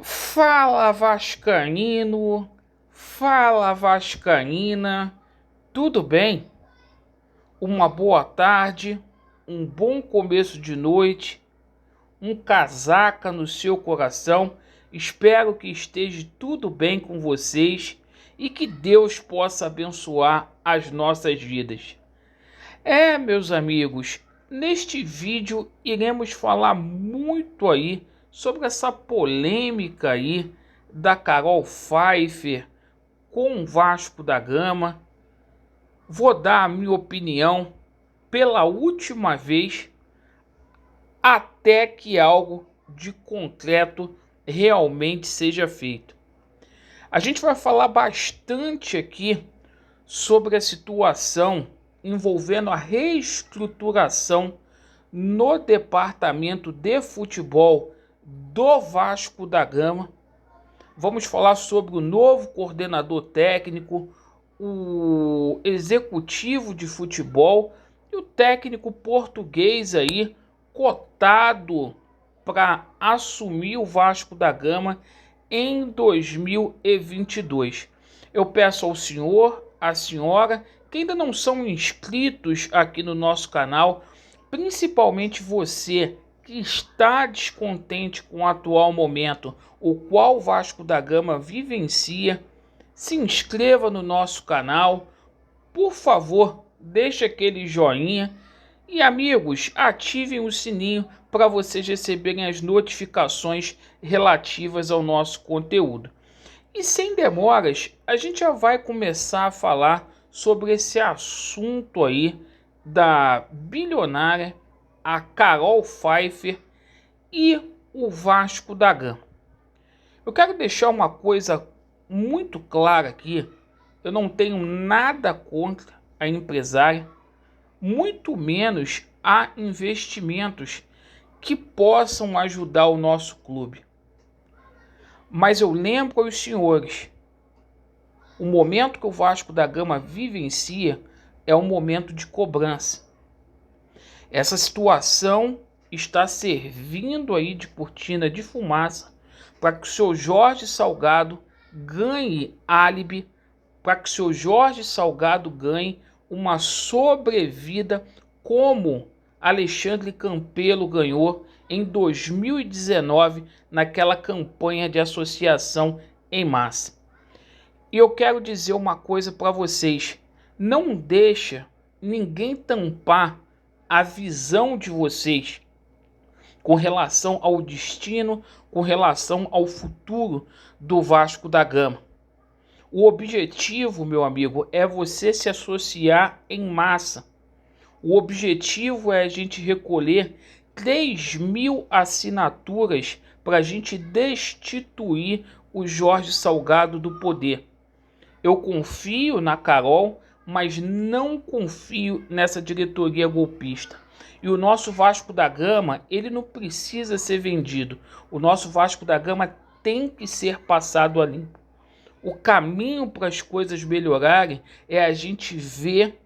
Fala Vascaíno, fala Vascaína, tudo bem? Uma boa tarde, um bom começo de noite, um casaca no seu coração. Espero que esteja tudo bem com vocês e que Deus possa abençoar as nossas vidas. Meus amigos, neste vídeo iremos falar muito aí sobre essa polêmica aí da Carol Pfeiffer com o Vasco da Gama. Vou dar a minha opinião pela última vez até que algo de concreto realmente seja feito. A gente vai falar bastante aqui sobre a situação envolvendo a reestruturação no departamento de futebol do Vasco da Gama. Vamos falar sobre o novo coordenador técnico, o executivo de futebol e o técnico português aí cotado para assumir o Vasco da Gama em 2022. Eu peço ao senhor, à senhora, que ainda não são inscritos aqui no nosso canal, principalmente você que está descontente com o atual momento, o qual o Vasco da Gama vivencia, se inscreva no nosso canal, por favor, deixe aquele joinha e, amigos, ativem o sininho para vocês receberem as notificações relativas ao nosso conteúdo. E sem demoras, a gente já vai começar a falar sobre esse assunto aí da bilionária, a Carol Pfeiffer e o Vasco da Gama. Eu quero deixar uma coisa muito clara aqui. Eu não tenho nada contra a empresária, muito menos a investimentos que possam ajudar o nosso clube. Mas eu lembro aos senhores, o momento que o Vasco da Gama vivencia é um momento de cobrança. Essa situação está servindo aí de cortina de fumaça para que o seu Jorge Salgado ganhe álibi, para que o seu Jorge Salgado ganhe uma sobrevida como Alexandre Campelo ganhou em 2019 naquela campanha de associação em massa. E eu quero dizer uma coisa para vocês: não deixa ninguém tampar a visão de vocês com relação ao destino, com relação ao futuro do Vasco da Gama. O objetivo, meu amigo, é você se associar em massa. O objetivo é a gente recolher 3.000 assinaturas para a gente destituir o Jorge Salgado do poder. Eu confio na Carol, mas não confio nessa diretoria golpista. E o nosso Vasco da Gama, ele não precisa ser vendido. O nosso Vasco da Gama tem que ser passado a limpo. O caminho para as coisas melhorarem é a gente ver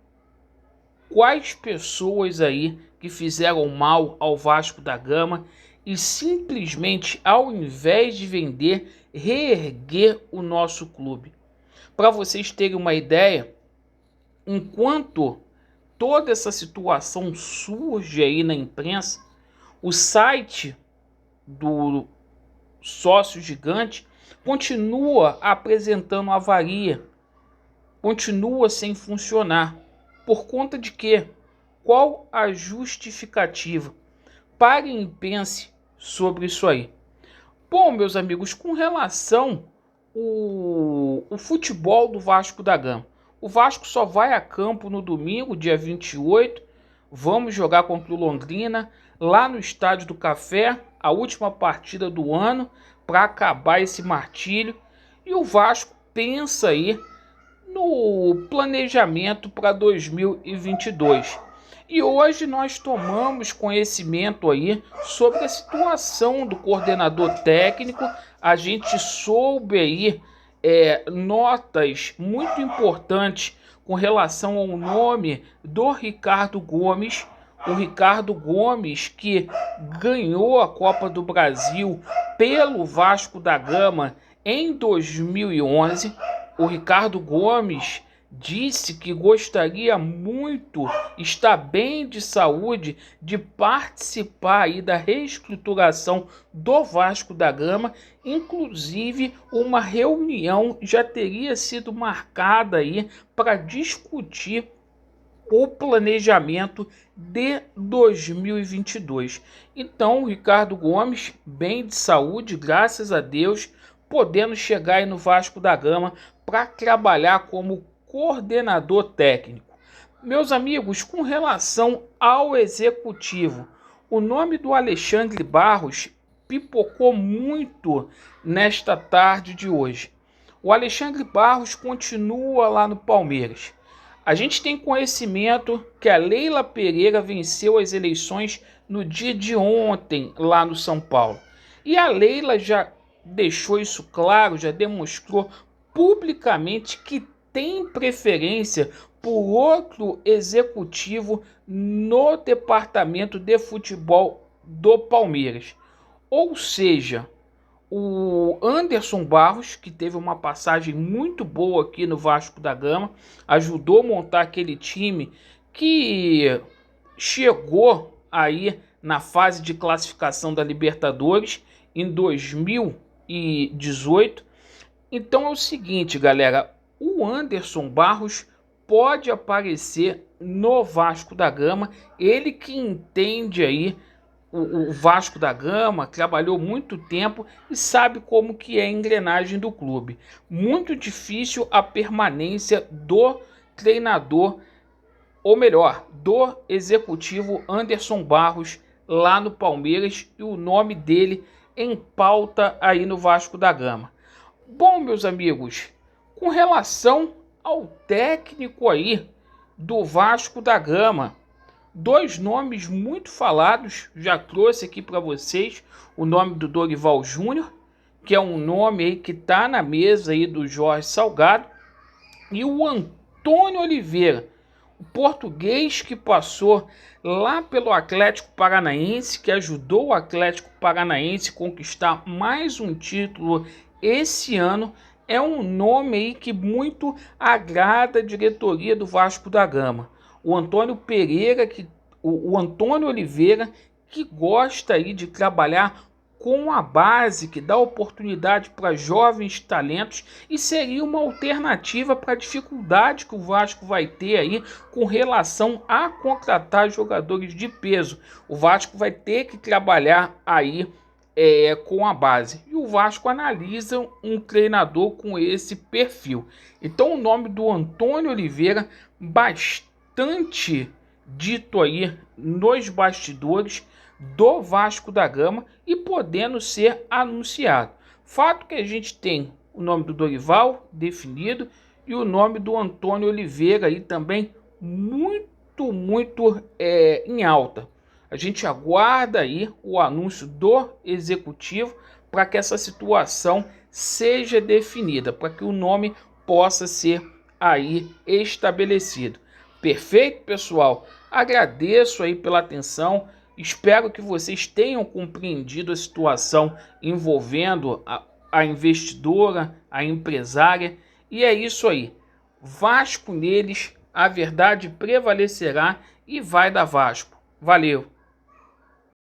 quais pessoas aí que fizeram mal ao Vasco da Gama e simplesmente, ao invés de vender, reerguer o nosso clube. Para vocês terem uma ideia, enquanto toda essa situação surge aí na imprensa, o site do sócio gigante continua apresentando avaria, continua sem funcionar. Por conta de quê? Qual a justificativa? Parem e pense sobre isso aí. Bom, meus amigos, com relação ao futebol do Vasco da Gama, o Vasco só vai a campo no domingo, dia 28. Vamos jogar contra o Londrina, lá no Estádio do Café, a última partida do ano, para acabar esse martírio. E o Vasco pensa aí no planejamento para 2022. E hoje nós tomamos conhecimento aí sobre a situação do coordenador técnico. A gente soube aí notas muito importantes com relação ao nome do Ricardo Gomes. O Ricardo Gomes, que ganhou a Copa do Brasil pelo Vasco da Gama em 2011. O Ricardo Gomes disse que gostaria muito, está bem de saúde, de participar aí da reestruturação do Vasco da Gama. Inclusive, uma reunião já teria sido marcada aí para discutir o planejamento de 2022. Então, o Ricardo Gomes, bem de saúde, graças a Deus, podendo chegar aí no Vasco da Gama para trabalhar como coordenador técnico. Meus amigos, com relação ao executivo, o nome do Alexandre Barros pipocou muito nesta tarde de hoje. O Alexandre Barros continua lá no Palmeiras. A gente tem conhecimento que a Leila Pereira venceu as eleições no dia de ontem lá no São Paulo. E a Leila já deixou isso claro, já demonstrou publicamente que tem preferência por outro executivo no departamento de futebol do Palmeiras. Ou seja, o Anderson Barros, que teve uma passagem muito boa aqui no Vasco da Gama, ajudou a montar aquele time que chegou aí na fase de classificação da Libertadores em 2018. Então é o seguinte, galera, o Anderson Barros pode aparecer no Vasco da Gama, ele que entende aí o Vasco da Gama, trabalhou muito tempo e sabe como que é a engrenagem do clube. Muito difícil a permanência do treinador, ou melhor, do executivo Anderson Barros lá no Palmeiras, e o nome dele em pauta aí no Vasco da Gama. Bom, meus amigos, com relação ao técnico aí do Vasco da Gama, dois nomes muito falados, já trouxe aqui para vocês o nome do Dorival Júnior, que é um nome aí que está na mesa aí do Jorge Salgado, e o Antônio Oliveira, o português que passou lá pelo Atlético Paranaense, que ajudou o Atlético Paranaense a conquistar mais um título esse ano. É um nome aí que muito agrada a diretoria do Vasco da Gama. O Antônio Oliveira, que gosta aí de trabalhar com a base, que dá oportunidade para jovens talentos, e seria uma alternativa para a dificuldade que o Vasco vai ter aí com relação a contratar jogadores de peso. O Vasco vai ter que trabalhar aí com a base, e o Vasco analisa um treinador com esse perfil. Então o nome do Antônio Oliveira, bastante dito aí nos bastidores do Vasco da Gama e podendo ser anunciado. Fato que a gente tem o nome do Dorival definido e o nome do Antônio Oliveira aí também muito em alta. A gente aguarda aí o anúncio do executivo para que essa situação seja definida, para que o nome possa ser aí estabelecido. Perfeito, pessoal? Agradeço aí pela atenção. Espero que vocês tenham compreendido a situação envolvendo a investidora, a empresária. E é isso aí. Vasco neles, a verdade prevalecerá e vai dar Vasco. Valeu!